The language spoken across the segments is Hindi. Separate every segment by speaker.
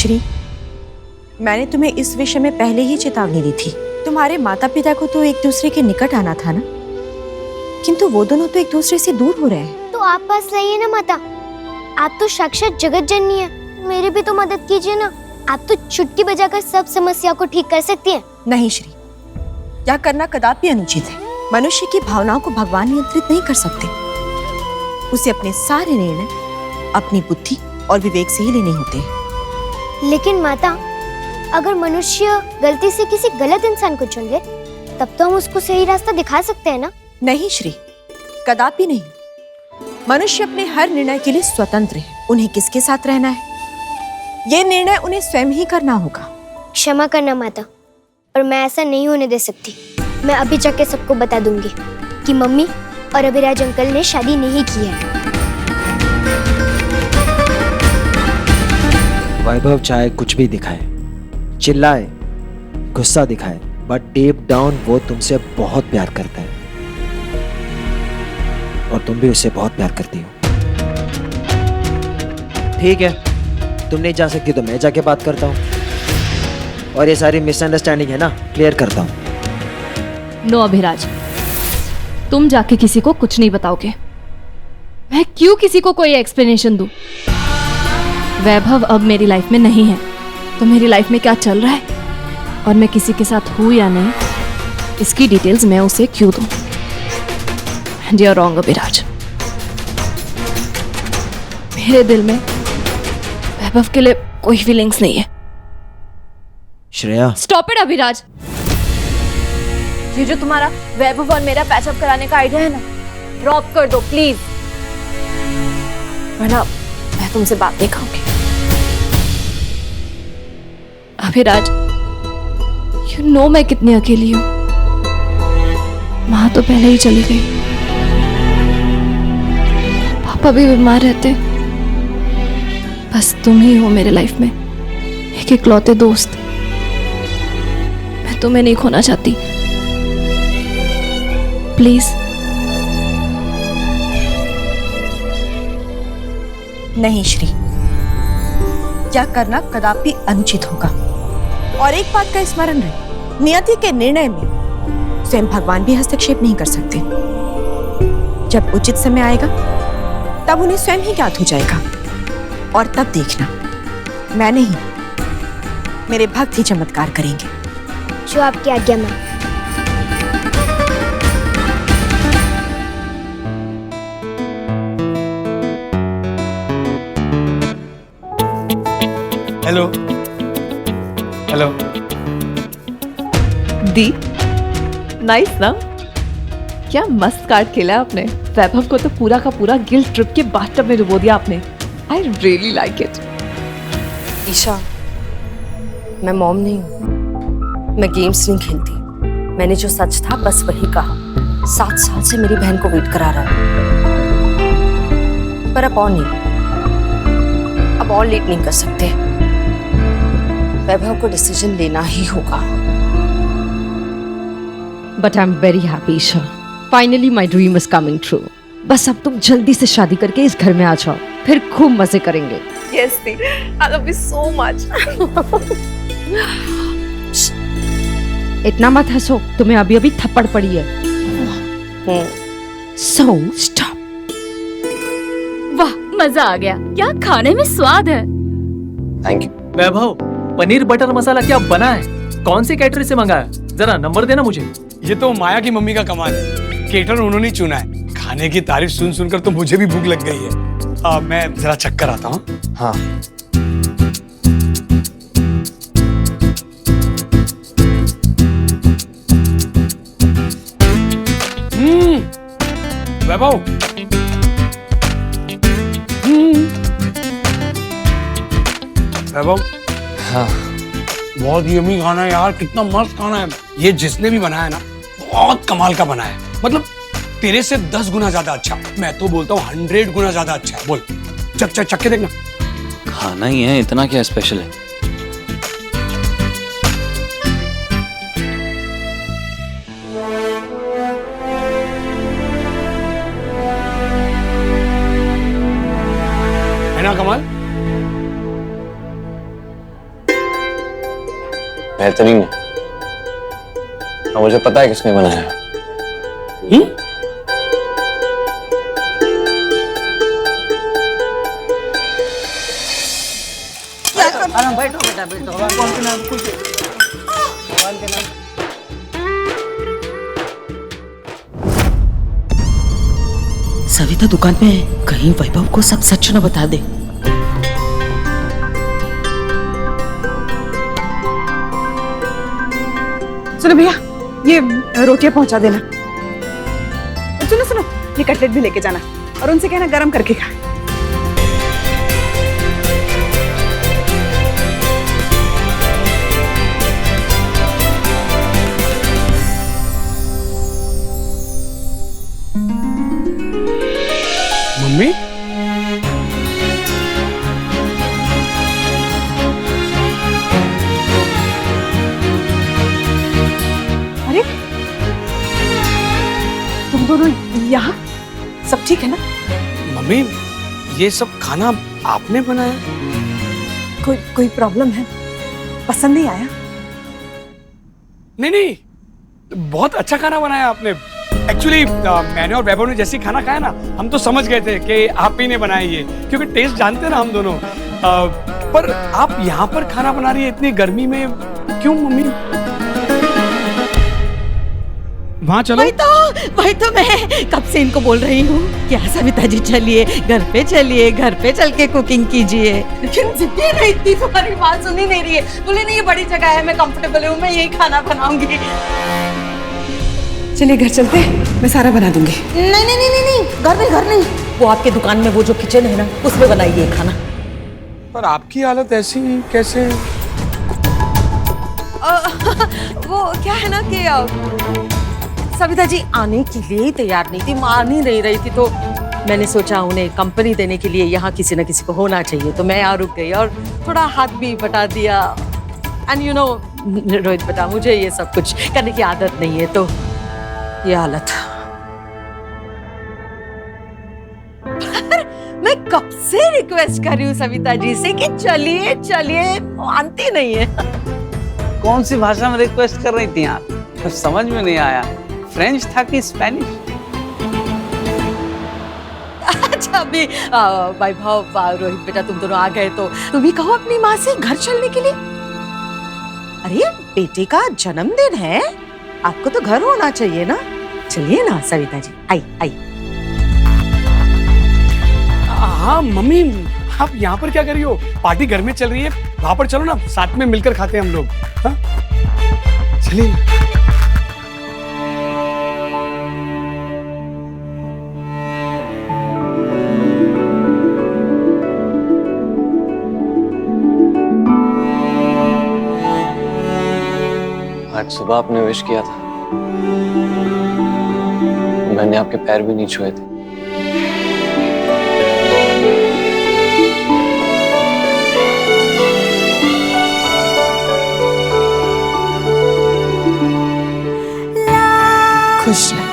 Speaker 1: श्री, मैंने तुम्हें इस विषय में पहले ही चेतावनी दी थी। तुम्हारे माता पिता को तो एक दूसरे के निकट आना था ना, किंतु वो दोनों तो एक दूसरे से दूर हो रहे हैं।
Speaker 2: तो आप पास लाइए ना माता, आप तो साक्षात जगत जननी है, मेरी भी तो मदद कीजिए ना। आप तो चुटकी बजाकर सब समस्या को ठीक कर सकती हैं।
Speaker 1: नहीं श्री, यह करना कदापि अनुचित है। मनुष्य की भावनाओं को भगवान नियंत्रित नहीं कर सकते। उसे अपने सारे निर्णय अपनी बुद्धि और विवेक से ही लेने होते हैं।
Speaker 2: लेकिन माता, अगर मनुष्य गलती से किसी गलत इंसान को चुन ले, तब तो हम उसको सही रास्ता दिखा सकते हैं ना।
Speaker 1: नहीं श्री, कदापि नहीं। मनुष्य अपने हर निर्णय के लिए स्वतंत्र है। उन्हें किसके साथ रहना है, ये निर्णय उन्हें स्वयं ही करना होगा।
Speaker 2: क्षमा करना माता, और मैं ऐसा नहीं होने दे सकती। मैं अभी जाके सबको बता दूंगी कि मम्मी और अभिराज अंकल ने शादी नहीं की है।
Speaker 3: वैभव चाहे कुछ भी दिखाए, चिल्लाए, गुस्सा दिखाए, बट डीप डाउन वो तुमसे बहुत प्यार करता है और तुम भी उससे बहुत प्यार करती हो। ठीक है, तुम नहीं जा सकती तो मैं जाके बात करता हूँ और ये सारी मिसअंडरस्टैंडिंग है ना, क्लियर करता हूँ।
Speaker 4: नो अभिराज, तुम जाके किसी को कुछ नहीं बताओगे। मैं क्यों किसी को कोई एक्सप्लेनेशन दूं? वैभव अब मेरी लाइफ में नहीं है, तो मेरी लाइफ में क्या चल रहा है और मैं किसी के साथ हूं या नहीं, इसकी डिटेल्स मैं उसे क्यों दूं? And you are wrong Abhiraj. मेरे दिल में वैभव के लिए कोई फीलिंग्स नहीं है।
Speaker 3: Shreya,
Speaker 4: stop it Abhiraj. ये जो तुम्हारा वैभव और मेरा पैचअप कराने का आइडिया है ना, ड्रॉप कर दो प्लीज, वरना मैं तुमसे बात नहीं करूंगी। अभिराज, यू नो मैं कितनी अकेली हूं। माँ तो पहले ही चली गई, पापा भी बीमार रहते, बस तुम ही हो मेरे लाइफ में एक इकलौते दोस्त। मैं तुम्हें नहीं खोना चाहती, प्लीज।
Speaker 1: नहीं श्री, यह करना कदापि अनुचित होगा। और एक बात का स्मरण रहे, नियति के निर्णय में स्वयं भगवान भी हस्तक्षेप नहीं कर सकते। जब उचित समय आएगा तब उन्हें स्वयं ही ज्ञात हो जाएगा, और तब देखना, मैं नहीं, मेरे भक्त ही चमत्कार करेंगे।
Speaker 2: जो आपकी आज्ञा मां।
Speaker 5: Hello hello.
Speaker 4: दी, नाइस ना? क्या मस्त कार्ड खेला आपने। वैभव को तो पूरा का पूरा गिल्ट ट्रिप के बाथटब में डुबो दिया आपने। I really like it.
Speaker 6: Isha, मैं मॉम नहीं हूँ, मैं गेम्स नहीं खेलती। मैंने जो सच था बस वही कहा। 7 साल से मेरी बहन को वेट करा रहा है, पर अब और नहीं, अब और लेट नहीं कर सकते। वैभव को डिसीजन लेना ही होगा।
Speaker 7: But I am very happy Isha, finally my dream is coming true. बस अब तुम जल्दी से शादी करके इस घर में आ जाओ, फिर खूब मजे करेंगे।
Speaker 4: यस दी, I love you so much.
Speaker 7: इतना मत हंसो, तुम्हें अभी अभी थप्पड़ पड़ी है। So stop.
Speaker 4: वाह, मजा आ गया। क्या खाने में स्वाद है।
Speaker 3: Thank you.
Speaker 5: Vaibhav, paneer butter masala क्या बना है? कौन से कैटरर से मंगाया? जरा नंबर देना मुझे।
Speaker 8: ये तो माया की मम्मी का कमाल है, केटर उन्होंने ही चुना है। खाने की तारीफ सुन सुनकर तो मुझे भी भूख लग गई है। मैं जरा चक्कर आता हूँ।
Speaker 3: हाँ,
Speaker 8: वैभव, वैभव,
Speaker 3: हाँ,
Speaker 8: बहुत यम्मी खाना है यार, कितना मस्त खाना है। ये जिसने भी बनाया ना, बहुत कमाल का बनाया है। मतलब तेरे से 10 गुना ज्यादा अच्छा। मैं तो बोलता हूँ 100 गुना ज्यादा अच्छा है। बोल, चख के देखना।
Speaker 9: खाना ही है, इतना क्या स्पेशल है?
Speaker 8: है ना कमाल?
Speaker 9: बेहतरीन है और मुझे पता है किसने बनाया है।
Speaker 10: बैठो बेटा बैठो। कौन के नाम कुछ भगवान के नाम।
Speaker 6: सविता दुकान पे है, कहीं वैभव को सब सच न बता दे।
Speaker 1: सुनो भैया, ये रोटियां पहुंचा देना। सुनो सुनो, ये कटलेट भी लेके जाना और उनसे कहना गरम करके खा।
Speaker 8: मम्मी
Speaker 1: अरे तुम दोनों यहाँ, सब ठीक है ना?
Speaker 8: मम्मी ये सब खाना आपने बनाया?
Speaker 1: कोई प्रॉब्लम है? पसंद नहीं आया?
Speaker 8: नहीं नहीं, बहुत अच्छा खाना बनाया आपने। एक्चुअली मैंने और वैभव ने जैसे ही खाना खाया ना, हम तो समझ गए थे कि आप ही ने बनाई ये, क्योंकि टेस्ट जानते हैं ना हम दोनों। पर आप यहाँ पर खाना बना रही है इतनी गर्मी में, क्यों मम्मी? वहाँ चलो।
Speaker 6: वही तो मैं कब से इनको बोल रही हूँ कि सविता जी चलिए घर पे चल के कुकिंग कीजिए, लेकिन जिद्दी नहीं, इतनी तुम्हारी बात सुनी नहीं रही है। बोले नहीं, ये बड़ी जगह है, मैं कंफर्टेबल हूँ, मैं यही खाना बनाऊंगी।
Speaker 1: चलिए घर चलते, मैं सारा बना दूंगी।
Speaker 6: नहीं, घर नहीं, वो आपके दुकान में वो जो किचन है ना, उसमें बनाइए खाना।
Speaker 8: पर आपकी हालत ऐसी कैसे?
Speaker 6: वो क्या है ना कि सविता जी आने के लिए ही तैयार नहीं थी, मान ही नहीं रही थी, तो मैंने सोचा उन्हें कंपनी देने के लिए यहाँ किसी न किसी को होना चाहिए, तो मैं यहाँ रुक गई और थोड़ा हाथ भी बटा दिया। एंड यू नो रोहित बेटा, मुझे ये सब कुछ करने की आदत नहीं है, तो ये हालत। मैं कब से रिक्वेस्ट कर रही हूँ सविता जी से कि चलिए चलिए, मानती नहीं है।
Speaker 10: कौन सी भाषा में रिक्वेस्ट कर रही थी आप? कुछ समझ में नहीं आया, फ्रेंच था कि स्पेनिश?
Speaker 6: अच्छा अभी वैभव रोहित बेटा तुम दोनों आ गए, तो तुम ही कहो अपनी माँ से घर चलने के लिए। अरे बेटे का जन्मदिन है, आपको तो घर होना चाहिए ना। चलिए ना सविता जी, आई।
Speaker 8: हाँ मम्मी, आप यहाँ पर क्या कर रही हो? पार्टी घर में चल रही है, वहां पर चलो ना, साथ में मिलकर खाते हैं हम लोग। हाँ? चलिए।
Speaker 9: आज सुबह आपने विश किया था, मैंने आपके पैर भी नहीं छुए थे।
Speaker 1: खुश रह।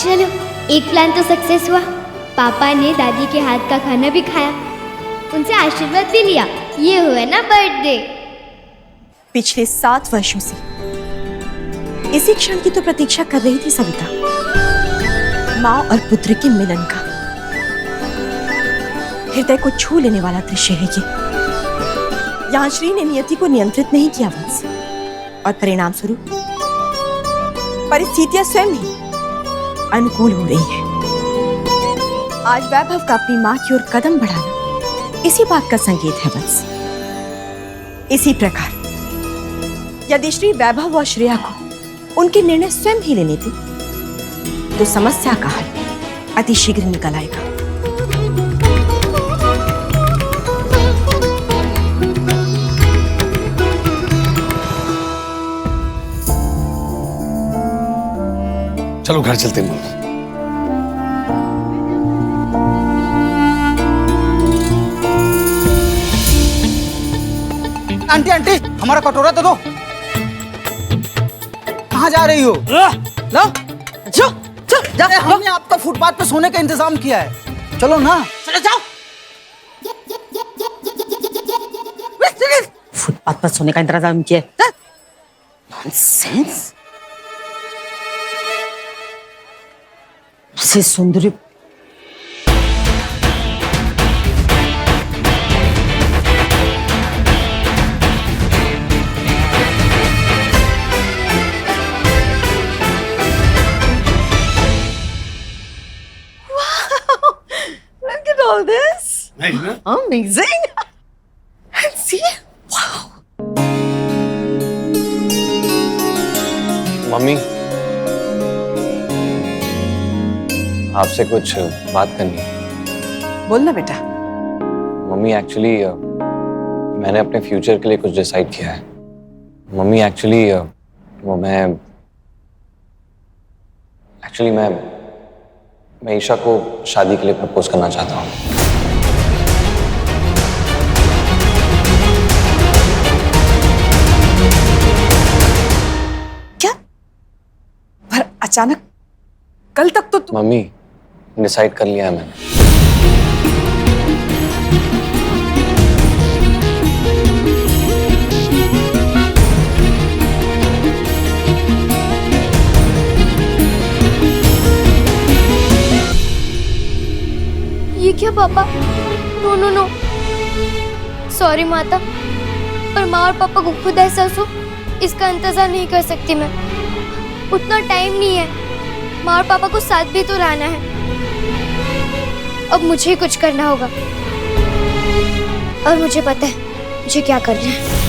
Speaker 2: चलो, एक प्लान तो सक्सेस हुआ। पापा ने दादी के हाथ का खाना भी खाया, उनसे आशीर्वाद भी लिया। ये हुआ ना बर्थडे।
Speaker 1: पिछले 7 वर्षों से इसी क्षण की तो प्रतीक्षा कर रही थी सविता। माँ और पुत्र के मिलन का हृदय को छू लेने वाला दृश्य है ये। यहाँ श्री ने नियति को नियंत्रित नहीं किया वंश, और परिणाम स्वरूप परिस्थितियां स्वयं ही अनुकूल हो रही है। आज वैभव का अपनी माँ की ओर कदम बढ़ाना इसी बात का संकेत है वंश। इसी प्रकार यदि श्री वैभव और श्रेया को उनके निर्णय स्वयं ही लेने थे, तो समस्या का हल अति शीघ्र निकल आएगा।
Speaker 8: चलो घर चलते हैं।
Speaker 10: आंटी आंटी हमारा कटोरा तो दो। कहाँ जा रही हो? लो जा, हमने आपका फुटपाथ पे सोने का इंतजाम किया है, चलो ना। चलो जाओ। फुटपाथ पर सोने का इंतजाम किया है। नॉनसेंस। से सुंदरी
Speaker 1: Look at all this.
Speaker 8: Nice, ना?
Speaker 1: Amazing. See? Wow.
Speaker 9: मम्मी, आपसे कुछ बात करनी है।
Speaker 1: बोलना बेटा।
Speaker 9: मम्मी एक्चुअली मैंने अपने फ्यूचर के लिए कुछ डिसाइड किया है। मम्मी एक्चुअली मैं ईशा को शादी के लिए प्रपोज करना चाहता हूँ।
Speaker 1: क्या? पर अचानक कल तक तो
Speaker 9: मम्मी, डिसाइड कर लिया है मैंने।
Speaker 2: ये क्या पापा? नो नो नो, सॉरी माता, पर माँ और पापा को खुद एहसास हो इसका इंतजार नहीं कर सकती मैं। उतना टाइम नहीं है, माँ और पापा को साथ भी तो रहना है। अब मुझे ही कुछ करना होगा और मुझे पता है मुझे क्या करना है।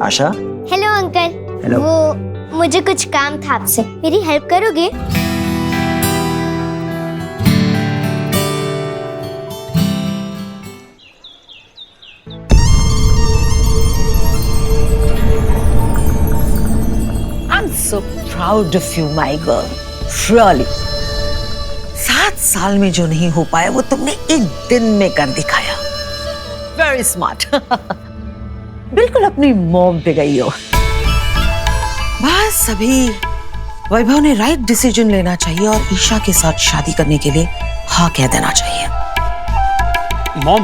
Speaker 3: आशा,
Speaker 2: हेलो अंकल।
Speaker 3: हेलो।
Speaker 2: वो मुझे कुछ काम था आपसे, मेरी हेल्प करोगे?
Speaker 11: I'm so proud of you, my girl. Really. 7 साल में जो नहीं हो पाया वो तुमने एक दिन में कर दिखाया। Very smart. बिल्कुल अपनी मॉम पे गई हो। बस अभी वैभव ने राइट डिसीजन लेना चाहिए और ईशा के साथ शादी करने के लिए हाँ कह देना चाहिए।
Speaker 8: मॉम,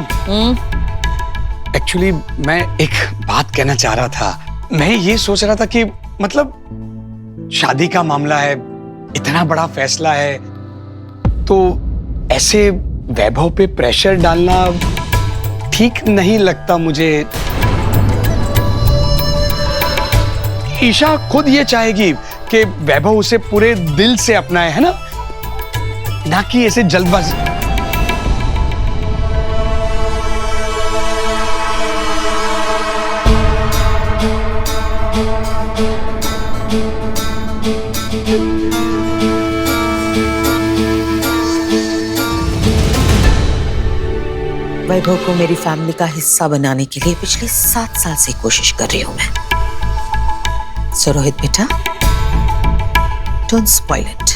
Speaker 8: एक्चुअली मैं एक बात कहना चाह रहा था। मैं ये सोच रहा था कि मतलब शादी का मामला है, इतना बड़ा फैसला है, तो ऐसे वैभव पे प्रेशर डालना ठीक नहीं लगता मुझे। ईशा खुद ये चाहेगी कि वैभव उसे पूरे दिल से अपनाए, है ना कि ऐसे जल्दबाजी।
Speaker 11: वैभव को मेरी फैमिली का हिस्सा बनाने के लिए पिछले 7 साल से कोशिश कर रही हूं मैं। So रोहित बेटा, don't spoil it.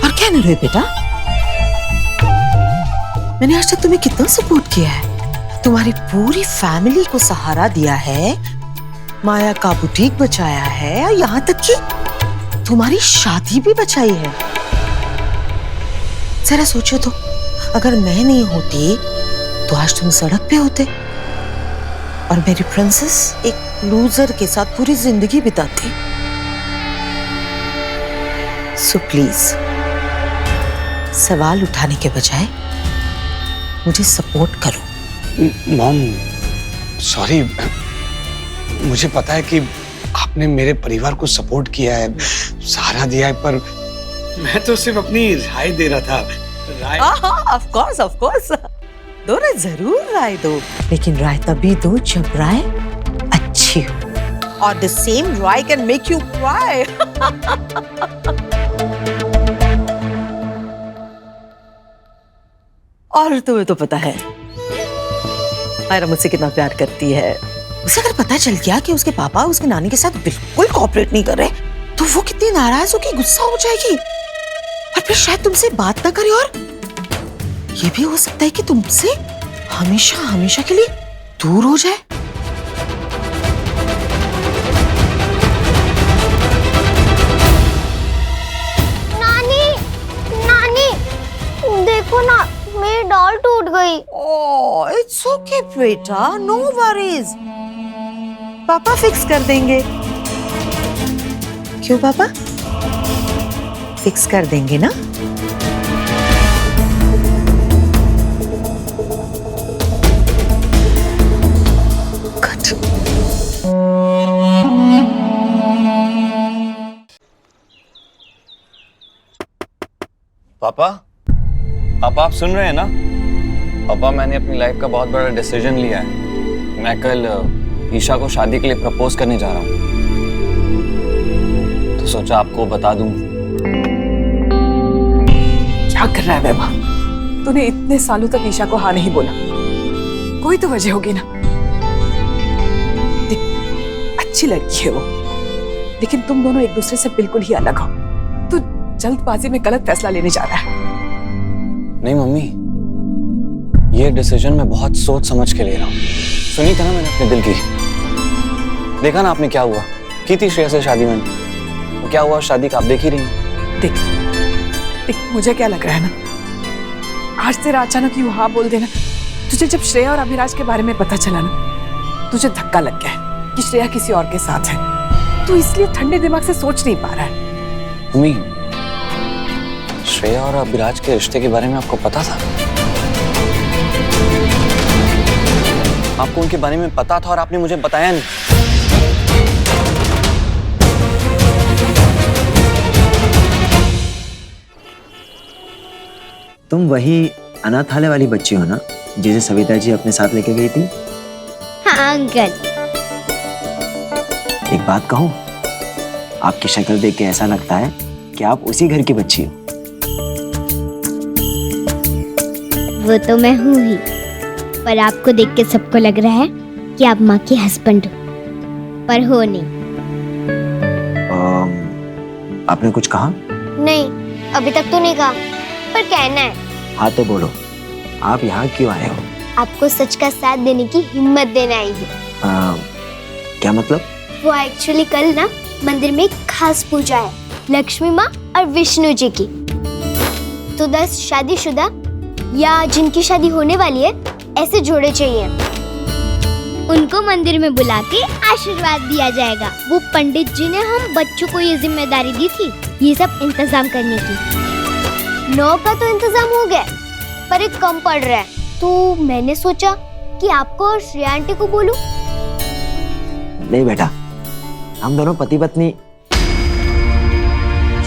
Speaker 11: और क्या ना रोहित बेटा, मैंने आज तक तुम्हें कितना सपोर्ट किया है, तुम्हारी पूरी फैमिली को सहारा दिया है, माया का बुटीक बचाया है और यहाँ तक कि तुम्हारी शादी भी बचाई है। जरा सोचो तो, अगर मैं नहीं होती तो आज तुम सड़क पे होते और मेरी प्रिंसेस एक लूजर के साथ पूरी जिंदगी बिताती। सो प्लीज सवाल उठाने के बजाय मुझे सपोर्ट करो।
Speaker 8: मॉम, सॉरी, मुझे पता है कि आपने मेरे परिवार को सपोर्ट किया है, सहारा दिया है, पर मैं तो सिर्फ अपनी राय दे रहा था। राय?
Speaker 11: ऑफ कोर्स दो ना, जरूर राय दो, लेकिन राय तभी दो जब राय अच्छी हो। और द सेम राय कैन मेक यू क्राई। और तुम्हें तो पता है आयरा मुझसे कितना प्यार करती है। उसे अगर पता चल गया कि उसके पापा उसकी नानी के साथ बिल्कुल कोऑपरेट नहीं कर रहे तो वो कितनी नाराज होगी, गुस्सा हो जाएगी और फिर शायद तुमसे बात ना करे, और ये भी हो सकता है कि तुमसे हमेशा हमेशा के लिए दूर हो जाए।
Speaker 2: नानी, नानी, देखो ना, मेरी डॉल टूट गई।
Speaker 11: ओह, इट्स ओके बेटा, नो वरीज, पापा फिक्स कर देंगे। क्यों पापा? फिक्स कर देंगे ना? Good.
Speaker 9: पापा, पापा आप सुन रहे हैं ना? पापा मैंने अपनी लाइफ का बहुत बड़ा डिसीजन लिया है। मैं कल ईशा को शादी के लिए प्रपोज करने जा रहा हूँ, तो सोचा आपको बता दूं।
Speaker 1: क्या कर रहा है वैभव? तूने इतने सालों तक ईशा को हाँ नहीं बोला, कोई तो वजह होगी ना। देख, अच्छी लड़की है वो, लेकिन तुम दोनों एक दूसरे से बिल्कुल ही अलग हो। तू जल्दबाजी में गलत फैसला लेने जा रहा है।
Speaker 9: नहीं मम्मी, ये डिसीजन मैं बहुत सोच समझ के ले रहा हूँ। सुनी था ना मैंने अपने दिल की। देखा ना आपने क्या हुआ, की थी श्रेया से शादी मैंने, वो क्या हुआ शादी का आप देख ही रही हैं।
Speaker 1: देख, देख मुझे क्या लग रहा है ना, आज तेरा अचानक ही वो हाँ बोल देना, तुझे जब श्रेया और अभिराज के बारे में पता चला ना, तुझे धक्का लग गया है कि श्रेया किसी और के साथ है। तू इसलिए ठंडे दिमाग से सोच नहीं पा रहा है।
Speaker 9: मम्मी, श्रेया और अभिराज के रिश्ते के बारे में आपको पता था? आपको उनके बारे में पता था और आपने मुझे बताया नहीं।
Speaker 3: तुम वही अनाथालय वाली बच्ची हो ना, जिसे सविता जी अपने साथ लेके गई थी?
Speaker 2: हाँ अंकल।
Speaker 3: एक बात कहूं, आपकी शक्ल देख के ऐसा लगता है कि आप उसी घर की बच्ची हो।
Speaker 2: वो तो मैं हूँ ही, पर आपको देख के सबको लग रहा है कि आप माँ की हस्बैंड हो, पर हो नहीं।
Speaker 3: आपने कुछ कहा?
Speaker 2: नहीं, अभी तक तो नहीं कहा, पर कहना है।
Speaker 3: हाँ तो बोलो, आप यहाँ क्यों आए हो?
Speaker 2: आपको सच का साथ देने की हिम्मत देने आई हूँ।
Speaker 3: क्या मतलब?
Speaker 2: वो एक्चुअली कल ना मंदिर में एक खास पूजा है, लक्ष्मी माँ और विष्णु जी की। तो 10 शादीशुदा या जिनकी शादी होने वाली है, ऐसे जोड़े चाहिए। उनको मंदिर में बुला के आशीर्वाद दिया जाएगा। वो पंडित जी ने हम बच्चों को ये जिम्मेदारी दी थी, ये सब इंतजाम करने की। 9 का तो इंतजाम हो गया, पर एक कम पड़ रहा है, तो मैंने सोचा कि आपको और श्रेया आंटी को बोलूं।
Speaker 3: नहीं बेटा, हम दोनों पति पत्नी।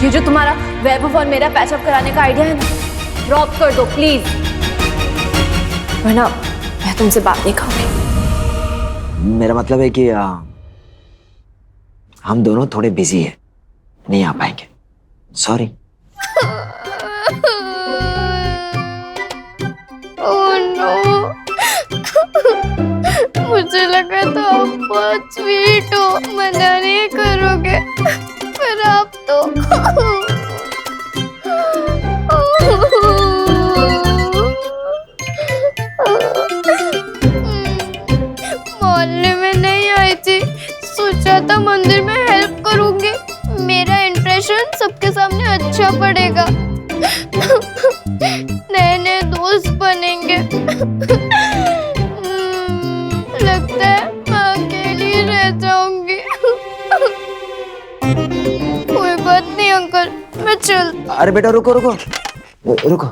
Speaker 4: ये जो तुम्हारा वैभव और मेरा पैचअप कराने का आइडिया है ना, ड्रॉप कर दो प्लीज, वरना मैं तुमसे बात नहीं करूंगी।
Speaker 3: मेरा मतलब है कि हम दोनों थोड़े बिजी हैं, नहीं आ पाएंगे। सॉरी।
Speaker 2: ओह नो, मुझे लगा था आप बहुत स्वीट हो, मना नहीं करोगे, पर आप तो मोहल्ले में नहीं आई थी, सोचा था मंदिर में हेल्प करूंगी, मेरा इंप्रेशन सबके सामने अच्छा पड़ेगा, नए नए दोस्त बनेंगे। लगता है मैं अकेली रह जाऊंगी। कोई बात नहीं अंकल, मैं चल।
Speaker 3: अरे बेटा रुको रुको रुको,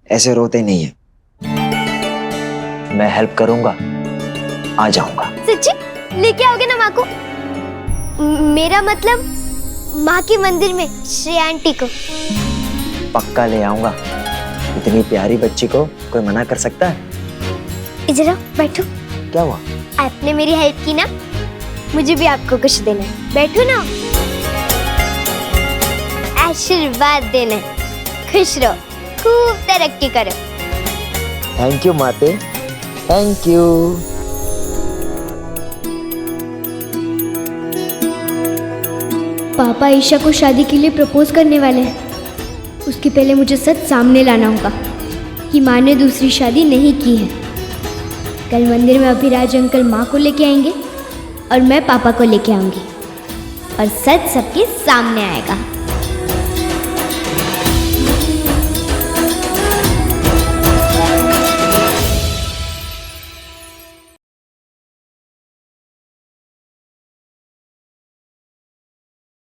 Speaker 3: ऐसे रोते नहीं है, मैं हेल्प करूंगा, आ जाऊंगा।
Speaker 2: सच्ची लेके आओगे ना माँ को? मेरा मतलब माँ के मंदिर में श्रेया आंटी को।
Speaker 3: पक्का ले आऊंगा, इतनी प्यारी बच्ची को कोई मना कर सकता है?
Speaker 2: इधर आओ, बैठो।
Speaker 3: क्या हुआ?
Speaker 2: आपने मेरी हेल्प की ना, मुझे भी आपको कुछ देना है, बैठो ना। आशीर्वाद देना है, खुश रहो। खूब तरक्की करो।
Speaker 3: थैंक यू माते, थैंक यू।
Speaker 2: पापा ईशा को शादी के लिए प्रपोज करने वाले हैं। उसके पहले मुझे सच सामने लाना होगा कि माँ ने दूसरी शादी नहीं की है। कल मंदिर में अभिराज अंकल माँ को लेके आएंगे और मैं पापा को लेके आऊंगी और सच सबके सामने आएगा।